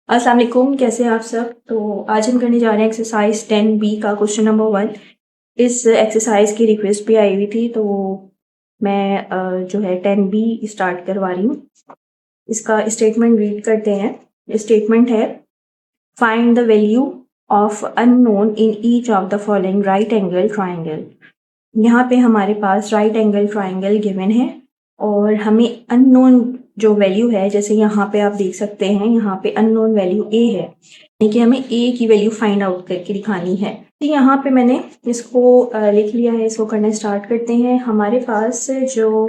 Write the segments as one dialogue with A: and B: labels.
A: अस्सलाम वालेकुम, कैसे हैं आप सब। तो आज हम करने जा रहे हैं एक्सरसाइज 10B का क्वेश्चन नंबर 1। इस एक्सरसाइज की रिक्वेस्ट भी आई हुई थी, तो मैं जो है 10B स्टार्ट करवा रही हूँ। इसका स्टेटमेंट रीड करते हैं। स्टेटमेंट है, find the value of unknown in each of the following right angle triangle. यहाँ पे हमारे पास राइट एंगल ट्राइंगल गिवन है और हमें अननोन जो वैल्यू है, जैसे यहाँ पे आप देख सकते हैं, यहाँ पे अननोन वैल्यू ए है, यानी कि हमें ए की वैल्यू फाइंड आउट करके दिखानी है। तो यहाँ पे मैंने इसको लिख लिया है। इसको करना स्टार्ट करते हैं। हमारे पास जो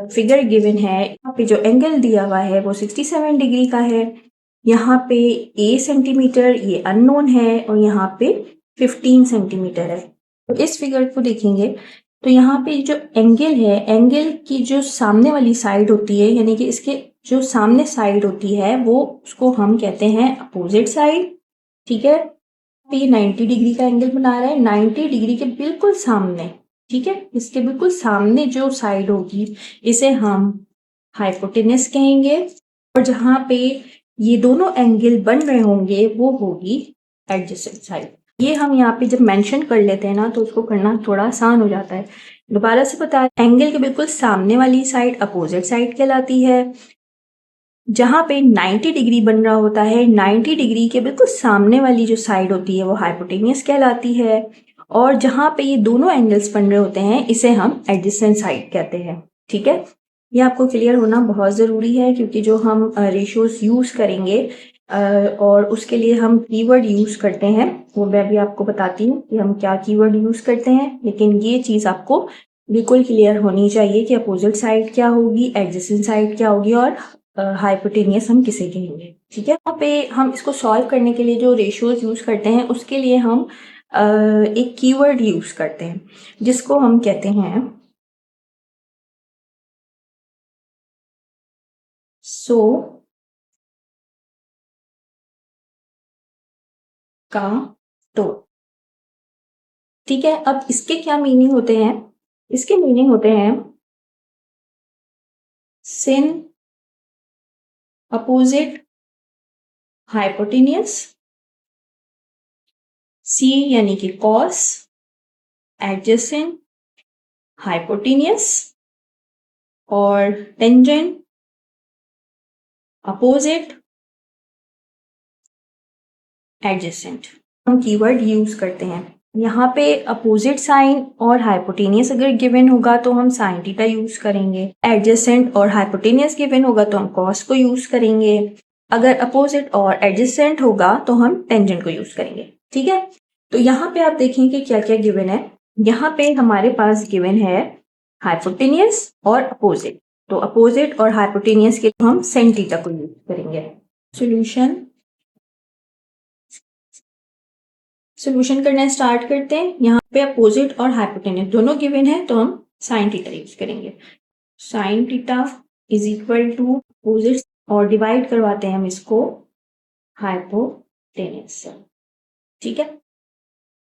A: फिगर गिवन है, यहाँ पे जो एंगल दिया हुआ है वो 67 डिग्री का है। यहाँ पे ए सेंटीमीटर ये अननोन है और यहाँ पे 15 सेंटीमीटर है। तो इस फिगर को देखेंगे तो यहाँ पे जो एंगल है, एंगल की जो सामने वाली साइड होती है, यानी कि इसके जो सामने साइड होती है वो उसको हम कहते हैं अपोजिट साइड। ठीक है, ये 90 डिग्री का एंगल बना रहा है, 90 डिग्री के बिल्कुल सामने। ठीक है, इसके बिल्कुल सामने जो साइड होगी इसे हम हाइपोटेनस कहेंगे, और जहाँ पे ये दोनों एंगल बन रहे होंगे वो होगी एडजेसेंट साइड। ये हम यहाँ पे जब मेंशन कर लेते हैं ना, तो उसको करना थोड़ा आसान हो जाता है। दोबारा से बता, एंगल के बिल्कुल सामने वाली साइड अपोजिट साइड कहलाती है। जहाँ पे 90 डिग्री बन रहा होता है, 90 डिग्री के बिल्कुल सामने वाली जो साइड होती है वो हाइपोटेनियस कहलाती है। और जहाँ पे ये दोनों एंगल्स बन रहे होते हैं इसे हम एडजेसेंट साइड कहते हैं। ठीक है, ये आपको क्लियर होना बहुत ज़रूरी है, क्योंकि जो हम रेशियोज यूज़ करेंगे और उसके लिए हम कीवर्ड यूज़ करते हैं, वो मैं भी आपको बताती हूँ कि हम क्या कीवर्ड यूज़ करते हैं। लेकिन ये चीज़ आपको बिल्कुल क्लियर होनी चाहिए कि अपोजिट साइड क्या होगी, एडजेसेंट साइड क्या होगी और हाइपोटेनियस हम किसे कहेंगे। ठीक है, यहाँ पे हम इसको सॉल्व करने के लिए जो रेशियोज यूज़ करते हैं उसके लिए हम एक कीवर्ड यूज़ करते हैं जिसको हम कहते हैं सो का तो। ठीक है, अब इसके क्या मीनिंग होते हैं? इसके मीनिंग होते हैं सिन अपोजिट हाइपोटेनियस, सी यानी कि कॉस एडजेसेंट हाइपोटेनियस, और टेंजेंट अपोजिट एडजेसेंट। हम कीवर्ड यूज करते हैं यहाँ पे। अपोजिट साइन और हाइपोटेनियस अगर गिवन होगा तो हम साइन थीटा यूज करेंगे। एडजेसेंट और हाइपोटेनियस गिवन होगा तो हम कॉस को यूज करेंगे। अगर अपोजिट और एडजेसेंट होगा तो हम टेंजेंट को यूज करेंगे। ठीक है, तो यहाँ पे आप देखेंगे क्या क्या गिवन है। यहाँ पे हमारे पास गिवन है हाइपोटेनियस और अपोजिट। तो अपोजिट और हाइपोटेनियस के हम सेन थीटा को यूज करेंगे। सोल्यूशन करना स्टार्ट करते हैं। यहाँ पे अपोजिट और हाइपोटेनियस दोनों गिवन है तो हम साइन थीटा यूज करेंगे। Sine theta is equal to opposite, और डिवाइड करवाते हैं हम इसको हाइपोटेनियस से। ठीक है,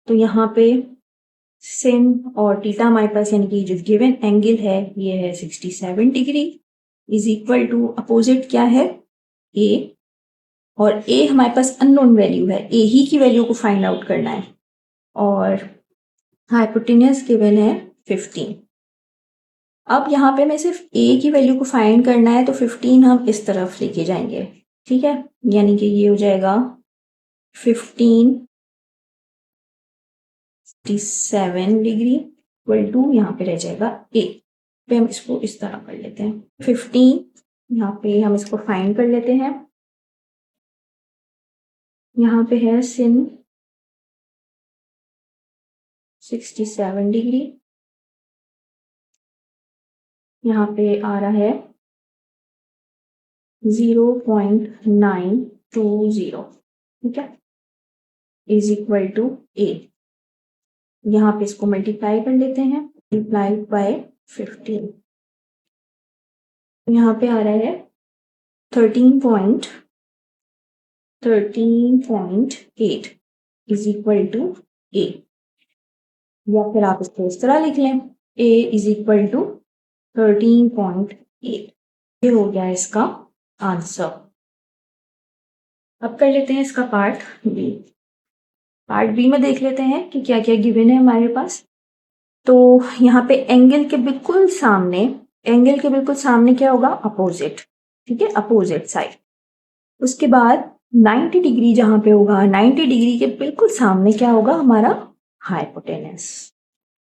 A: तो यहाँ पे सिन और थीटा हमारे पास, यानी कि जो गिवन एंगल है ये है 67 degree, is equal to opposite क्या है ए, और ए हमारे पास अननोन वैल्यू है, ए ही की वैल्यू को फाइंड आउट करना है, और हाइपोटेनियस गिवन है 15। अब यहाँ पे हमें सिर्फ ए की वैल्यू को फाइंड करना है, तो 15 हम इस तरफ लेके जाएंगे। ठीक है, यानी कि ये हो जाएगा 15 67 डिग्री इक्वल टू, यहाँ पे रह जाएगा ए। पे हम इसको इस तरह कर लेते हैं। 15 यहाँ पे हम इसको फाइंड कर लेते हैं। यहाँ पे है सिन 67 डिग्री, यहाँ पे आ रहा है 0.920। ठीक है, इज इक्वल टू ए। यहाँ पे इसको मल्टीप्लाई कर लेते हैं, मल्टीप्लाइड बाय 15। यहाँ पे आ रहा है 13.8 इज इक्वल टू ए, या फिर आप इसको इस तरह लिख लें, ए इज इक्वल टू 13.8। ये हो गया इसका आंसर। अब कर लेते हैं इसका पार्ट बी। पार्ट बी में देख लेते हैं कि क्या क्या गिवन है हमारे पास। तो यहाँ पे एंगल के बिल्कुल सामने क्या होगा, अपोजिट। ठीक है, अपोजिट साइड। उसके बाद 90 डिग्री जहां पे होगा, 90 डिग्री के बिल्कुल सामने क्या होगा, हमारा हाइपोटेनस।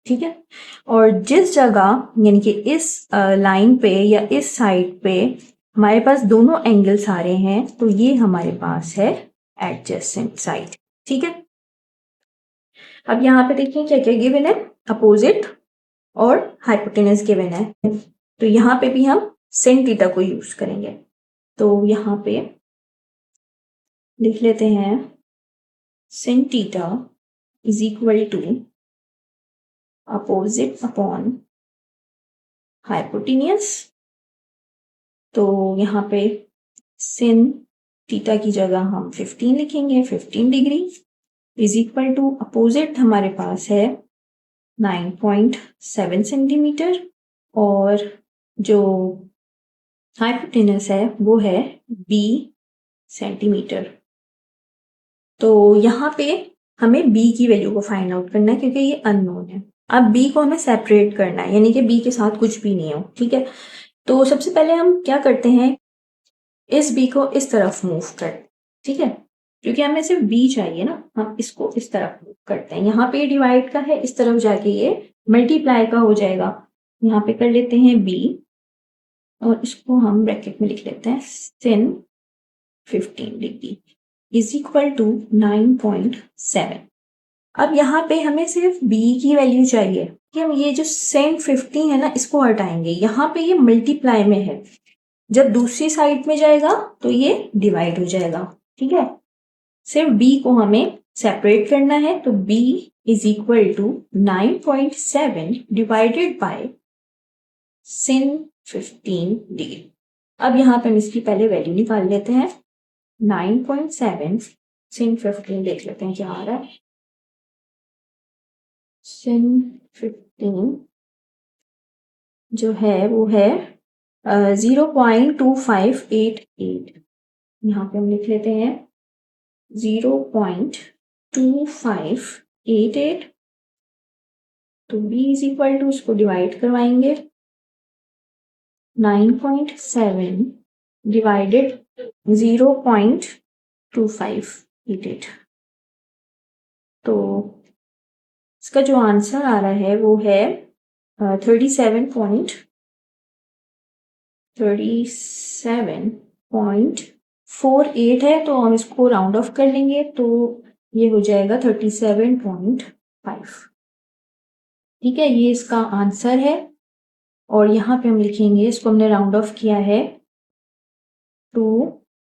A: ठीक है, और जिस जगह यानी कि इस लाइन पे या इस साइड पे हमारे पास दोनों एंगल्स आ रहे हैं, तो ये हमारे पास है एडजेसेंट साइड। ठीक है, अब यहाँ पे देखिए क्या क्या गिवन है, अपोजिट और हाइपोटेनस गिवन है। तो यहाँ पे भी हम sin थीटा को यूज करेंगे। तो यहाँ पे लिख लेते हैं sin theta is equal to opposite upon hypotenuse. तो यहाँ पे sin थीटा की जगह हम 15 लिखेंगे, 15 degree is equal to opposite हमारे पास है 9.7 सेंटीमीटर और जो हाइपोटेनस है वो है b सेंटीमीटर। तो यहाँ पे हमें b की वैल्यू को फाइंड आउट करना है क्योंकि ये अननोन है। अब b को हमें सेपरेट करना है, यानी कि b के साथ कुछ भी नहीं हो। ठीक है, तो सबसे पहले हम क्या करते हैं, इस b को इस तरफ मूव कर। ठीक है, क्योंकि हमें सिर्फ b चाहिए ना, हम इसको इस तरफ मूव करते हैं। यहाँ पे डिवाइड का है, इस तरफ जाके ये मल्टीप्लाई का हो जाएगा। यहाँ पे कर लेते हैं b और इसको हम ब्रैकेट में लिख लेते हैं sin 15 degree is equal to 9.7। अब यहाँ पे हमें सिर्फ b की वैल्यू चाहिए कि हम ये जो sin 15 है ना, इसको हटाएंगे। यहाँ पे ये मल्टीप्लाई में है, जब दूसरी साइड में जाएगा तो ये डिवाइड हो जाएगा। ठीक है, सिर्फ b को हमें सेपरेट करना है। तो b is equal to 9.7 divided by sin 15 degree. अब यहाँ पे हम इसकी पहले वैल्यू निकाल लेते हैं। 9.7 sin 15 देख लेते हैं क्या आ रहा है। sin 15 जो है वो है 0.2588। यहाँ पे हम लिख लेते हैं 0.2588। तो b इज इक्वल टू, इसको डिवाइड करवाएंगे, 9.7 डिवाइडेड 0.2588। तो इसका जो आंसर आ रहा है वो है 37.48 है। तो हम इसको राउंड ऑफ कर लेंगे तो ये हो जाएगा 37.5। ठीक है, ये इसका आंसर है। और यहाँ पे हम लिखेंगे, इसको हमने राउंड ऑफ किया है टू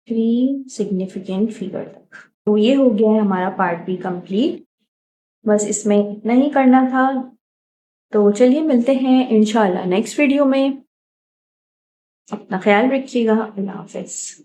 A: 3 सिग्निफिकेंट फिगर तक। तो ये हो गया है हमारा पार्ट बी कंप्लीट। बस इसमें इतना ही करना था। तो चलिए मिलते हैं इंशाल्लाह नेक्स्ट वीडियो में। अपना ख्याल रखिएगा। अल्लाह हाफिज।